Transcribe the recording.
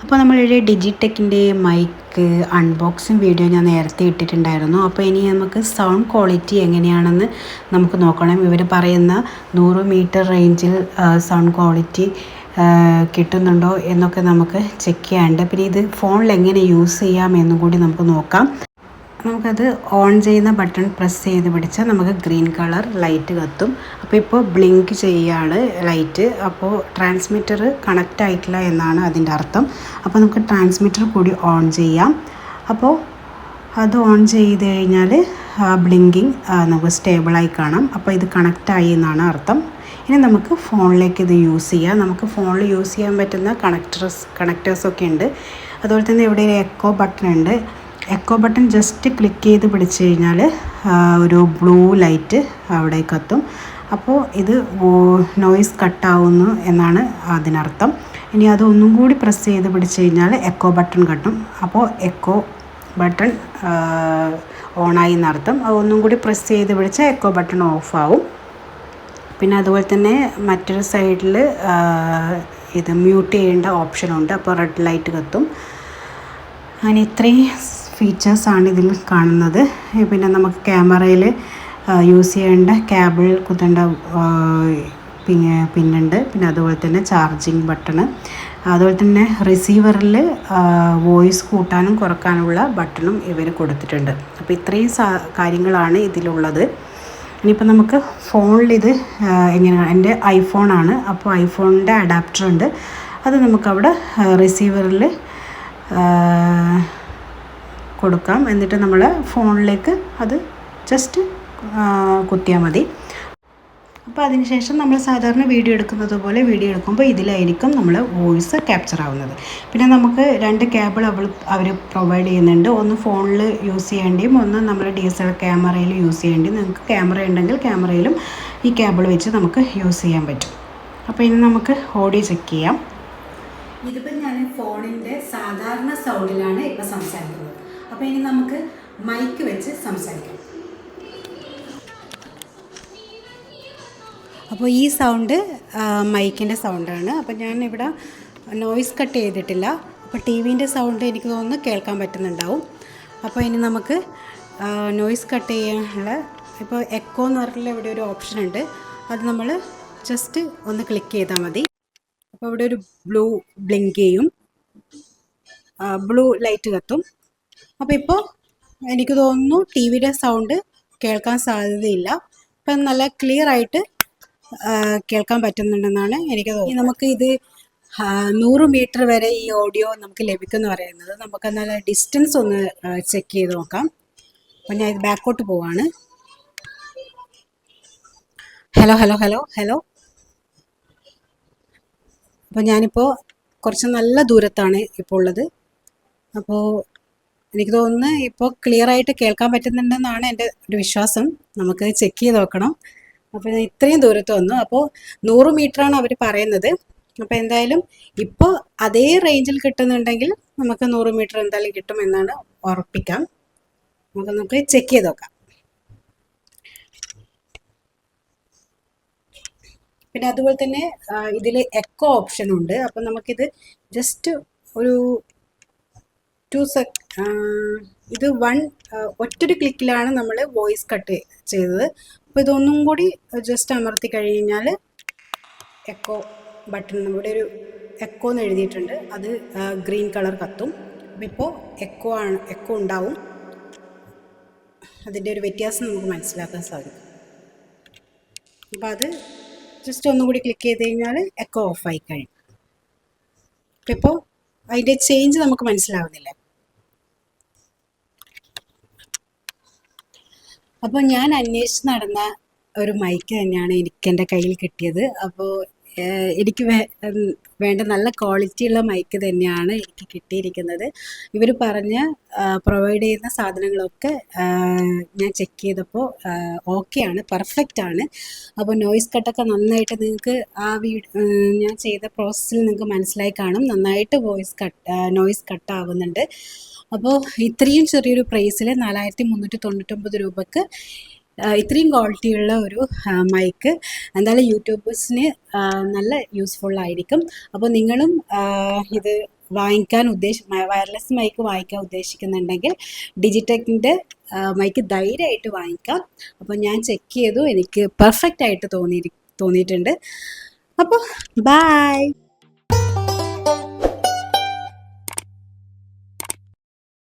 അപ്പോൾ നമ്മളുടെ ഡിജിടെക്കിൻ്റെ mic unboxing video ഞാൻ നേരത്തെ ഇട്ടിട്ടുണ്ടായിരുന്നു. അപ്പോൾ ഇനി നമുക്ക് സൗണ്ട് ക്വാളിറ്റി എങ്ങനെയാണെന്ന് നമുക്ക് നോക്കണം. ഇവർ പറയുന്ന 100 മീറ്റർ റേഞ്ചിൽ സൗണ്ട് ക്വാളിറ്റി കിട്ടുന്നുണ്ടോ എന്നൊക്കെ നമുക്ക് ചെക്ക് ചെയ്യാനുണ്ട്. പിന്നെ ഇത് ഫോണിൽ എങ്ങനെ യൂസ് ചെയ്യാം എന്നും കൂടി നമുക്ക് നോക്കാം. നമുക്കത് ഓൺ ചെയ്യുന്ന ബട്ടൺ പ്രസ് ചെയ്ത് പിടിച്ചാൽ നമുക്ക് ഗ്രീൻ കളർ ലൈറ്റ് കത്തും. അപ്പോൾ ഇപ്പോൾ ബ്ലിങ്ക് ചെയ്യാണ് ലൈറ്റ്. അപ്പോൾ ട്രാൻസ്മിറ്റർ കണക്റ്റ് ആയിട്ടില്ല എന്നാണ് അതിൻ്റെ അർത്ഥം. അപ്പോൾ നമുക്ക് ട്രാൻസ്മിറ്റർ കൂടി ഓൺ ചെയ്യാം. അപ്പോൾ അത് ഓൺ ചെയ്ത് കഴിഞ്ഞാൽ ബ്ലിങ്കിങ് നമുക്ക് സ്റ്റേബിളായി കാണാം. അപ്പോൾ ഇത് കണക്റ്റായി എന്നാണ് അർത്ഥം. ഇനി നമുക്ക് ഫോണിലേക്ക് ഇത് യൂസ് ചെയ്യാം. നമുക്ക് ഫോണിൽ യൂസ് ചെയ്യാൻ പറ്റുന്ന കണക്റ്റേഴ്സൊക്കെ ഉണ്ട്. അതുപോലെ തന്നെ ഇവിടെ ഒരു എക്കോ ബട്ടൺ ഉണ്ട്. എക്കോ ബട്ടൺ ജസ്റ്റ് ക്ലിക്ക് ചെയ്ത് പിടിച്ച് കഴിഞ്ഞാൽ ഒരു ബ്ലൂ ലൈറ്റ് അവിടെ കത്തും. അപ്പോൾ ഇത് നോയ്സ് കട്ടാവുന്നു എന്നാണ് അതിനർത്ഥം. ഇനി അതൊന്നും കൂടി പ്രസ് ചെയ്ത് പിടിച്ച് കഴിഞ്ഞാൽ എക്കോ ബട്ടൺ കട്ടും. അപ്പോൾ എക്കോ ബട്ടൺ ഓണായി എന്നർത്ഥം. അതൊന്നും കൂടി പ്രസ് ചെയ്ത് പിടിച്ചാൽ എക്കോ ബട്ടൺ ഓഫാവും. പിന്നെ അതുപോലെ തന്നെ മറ്റൊരു സൈഡിൽ ഇത് മ്യൂട്ട് ചെയ്യേണ്ട ഓപ്ഷനുണ്ട്. അപ്പോൾ റെഡ് ലൈറ്റ് കത്തും. അങ്ങനെ ഇത്രയും ഫീച്ചേഴ്സാണ് ഇതിൽ കാണുന്നത്. പിന്നെ നമുക്ക് ക്യാമറയിൽ യൂസ് ചെയ്യേണ്ട കേബിൾ കുത്തേണ്ട പിന്നുണ്ട്. പിന്നെ അതുപോലെ തന്നെ ചാർജിങ് ബട്ടണ്, അതുപോലെ തന്നെ റിസീവറിൽ വോയിസ് കൂട്ടാനും കുറക്കാനുള്ള ബട്ടണും ഇവർ കൊടുത്തിട്ടുണ്ട്. അപ്പോൾ ഇത്രയും കാര്യങ്ങളാണ് ഇതിലുള്ളത്. ഇനിയിപ്പോൾ നമുക്ക് ഫോണിലിത് എങ്ങനെയാണ്, എൻ്റെ ഐഫോണാണ്. അപ്പോൾ ഐഫോണിൻ്റെ അഡാപ്റ്റർ ഉണ്ട്. അത് നമുക്കവിടെ റിസീവറിൽ കൊടുക്കാം. എന്നിട്ട് നമ്മൾ ഫോണിലേക്ക് അത് ജസ്റ്റ് കുത്തിയാൽ മതി. അപ്പോൾ അതിനുശേഷം നമ്മൾ സാധാരണ വീഡിയോ എടുക്കുന്നത് പോലെ വീഡിയോ എടുക്കുമ്പോൾ ഇതിലായിരിക്കും നമ്മൾ വോയിസ് ക്യാപ്ചർ ആവുന്നത്. പിന്നെ നമുക്ക് 2 കേബിൾ അവർ പ്രൊവൈഡ് ചെയ്യുന്നുണ്ട്. ഒന്ന് ഫോണിൽ യൂസ് ചെയ്യേണ്ടിയും ഒന്ന് നമ്മൾ DSLR ക്യാമറയിൽ യൂസ് ചെയ്യേണ്ടിയും. നിങ്ങൾക്ക് ക്യാമറ ഉണ്ടെങ്കിൽ ക്യാമറയിലും ഈ കേബിൾ വെച്ച് നമുക്ക് യൂസ് ചെയ്യാൻ പറ്റും. അപ്പോൾ ഇനി നമുക്ക് ഓഡിയോ ചെക്ക് ചെയ്യാം. ഇതിപ്പോൾ ഞാൻ ഫോണിൻ്റെ സാധാരണ സൗണ്ടിലാണ് ഇപ്പോൾ സംസാരിക്കുന്നത്. അപ്പോൾ ഇനി നമുക്ക് മൈക്ക് വെച്ച് സംസാരിക്കാം. അപ്പോൾ ഈ സൗണ്ട് മൈക്കിൻ്റെ സൗണ്ടാണ്. അപ്പോൾ ഞാൻ ഇവിടെ നോയ്സ് കട്ട് ചെയ്തിട്ടില്ല. അപ്പോൾ TVൻ്റെ സൗണ്ട് എനിക്ക് തോന്നുന്നു കേൾക്കാൻ പറ്റുന്നുണ്ടാവും. അപ്പോൾ ഇനി നമുക്ക് നോയ്സ് കട്ട് ചെയ്യാനുള്ള, ഇപ്പോൾ എക്കോ എന്ന് പറഞ്ഞിട്ടുള്ള ഇവിടെ ഒരു ഓപ്ഷൻ ഉണ്ട്. അത് നമ്മൾ ജസ്റ്റ് ഒന്ന് ക്ലിക്ക് ചെയ്താൽ മതി. അപ്പോൾ ഇവിടെ ഒരു ബ്ലൂ ബ്ലിങ്ക് ചെയ്യും, ബ്ലൂ ലൈറ്റ് കത്തും. അപ്പോൾ ഇപ്പോൾ എനിക്ക് തോന്നുന്നു TVയുടെ സൗണ്ട് കേൾക്കാൻ സാധ്യതയില്ല. ഇപ്പം നല്ല ക്ലിയർ ആയിട്ട് കേൾക്കാൻ പറ്റുന്നുണ്ടെന്നാണ് എനിക്ക് തോന്നുന്നത്. നമുക്ക് ഇത് 100 മീറ്റർ വരെ ഈ ഓഡിയോ നമുക്ക് ലഭിക്കുമെന്ന് പറയുന്നത്. നമുക്ക് നല്ല ഡിസ്റ്റൻസ് ഒന്ന് ചെക്ക് ചെയ്ത് നോക്കാം. അപ്പം ഞാൻ ഇത് ബാക്കോട്ട് പോവാണ്. Hello hello hello hello. അപ്പോൾ ഞാനിപ്പോൾ കുറച്ച് നല്ല ദൂരത്താണ് ഇപ്പോൾ ഉള്ളത്. അപ്പോൾ എനിക്ക് തോന്നുന്നു ഇപ്പോൾ ക്ലിയർ ആയിട്ട് കേൾക്കാൻ പറ്റുന്നുണ്ടെന്നാണ് എൻ്റെ ഒരു വിശ്വാസം. നമുക്ക് ചെക്ക് ചെയ്ത് നോക്കണം. അപ്പോൾ ഞാൻ ഇത്രയും ദൂരത്ത് വന്നു. അപ്പോൾ 100 മീറ്ററാണ് അവർ പറയുന്നത്. അപ്പോൾ എന്തായാലും ഇപ്പോൾ അതേ റേഞ്ചിൽ കിട്ടുന്നുണ്ടെങ്കിൽ നമുക്ക് 100 മീറ്റർ എന്തായാലും കിട്ടുമെന്നാണ് ഉറപ്പിക്കാം. നമുക്ക് ചെക്ക് ചെയ്ത് നോക്കാം. പിന്നെ അതുപോലെ തന്നെ ഇതിൽ എക്കോ ഓപ്ഷൻ ഉണ്ട്. അപ്പം നമുക്കിത് ജസ്റ്റ് ഒരു 2 ഇത് ഒറ്റൊരു ക്ലിക്കിലാണ് നമ്മൾ വോയിസ് കട്ട് ചെയ്തത്. അപ്പോൾ ഇതൊന്നും കൂടി ജസ്റ്റ് അമർത്തി കഴിഞ്ഞാൽ എക്കോ ബട്ടൺ, നമ്മുടെ ഒരു എക്കോ എന്ന് എഴുതിയിട്ടുണ്ട്, അത് ഗ്രീൻ കളർ കത്തും. അപ്പോൾ ഇപ്പോൾ എക്കോ ഉണ്ടാവും. അതിൻ്റെ ഒരു വ്യത്യാസം നമുക്ക് മനസ്സിലാക്കാൻ സാധിക്കും. അപ്പോൾ അത് ജസ്റ്റ് ഒന്നുകൂടി ക്ലിക്ക് ചെയ്ത് കഴിഞ്ഞാൽ എക്കോ ഓഫായി കഴിയും. ഇപ്പോൾ അതിൻ്റെ ചേഞ്ച് നമുക്ക് മനസ്സിലാവുന്നില്ല. അപ്പോൾ ഞാൻ അന്വേഷിച്ച് നടന്ന ഒരു മൈക്ക് തന്നെയാണ് എൻ്റെ കയ്യിൽ കിട്ടിയത്. അപ്പോൾ എനിക്ക് വേണ്ട നല്ല ക്വാളിറ്റിയുള്ള മൈക്ക് തന്നെയാണ് എനിക്ക് കിട്ടിയിരിക്കുന്നത്. ഇവർ പ്രൊവൈഡ് ചെയ്യുന്ന സാധനങ്ങളൊക്കെ ഞാൻ ചെക്ക് ചെയ്തപ്പോൾ ഓക്കെയാണ്, പെർഫെക്റ്റ് ആണ്. അപ്പോൾ നോയ്സ് കട്ടൊക്കെ നന്നായിട്ട് നിങ്ങൾക്ക് ഞാൻ ചെയ്ത പ്രോസസ്സിൽ നിങ്ങൾക്ക് മനസ്സിലായി കാണും. നന്നായിട്ട് നോയ്സ് കട്ട് ആവുന്നുണ്ട്. അപ്പോൾ ഇത്രയും ചെറിയൊരു പ്രൈസിൽ 4399 രൂപക്ക് ഇത്രയും ക്വാളിറ്റിയുള്ള ഒരു മൈക്ക് എന്തായാലും യൂട്യൂബേഴ്സിന് നല്ല യൂസ്ഫുൾ ആയിരിക്കും. അപ്പോൾ നിങ്ങളും ഇത് വാങ്ങിക്കാൻ വയർലെസ് മൈക്ക് വാങ്ങിക്കാൻ ഉദ്ദേശിക്കുന്നുണ്ടെങ്കിൽ ഡിജിടെക്കിൻ്റെ മൈക്ക് ധൈര്യമായിട്ട് വാങ്ങിക്കാം. അപ്പോൾ ഞാൻ ചെക്ക് ചെയ്തു, എനിക്ക് പെർഫെക്റ്റ് ആയിട്ട് തോന്നിയിട്ടുണ്ട്. അപ്പോൾ ബായ്.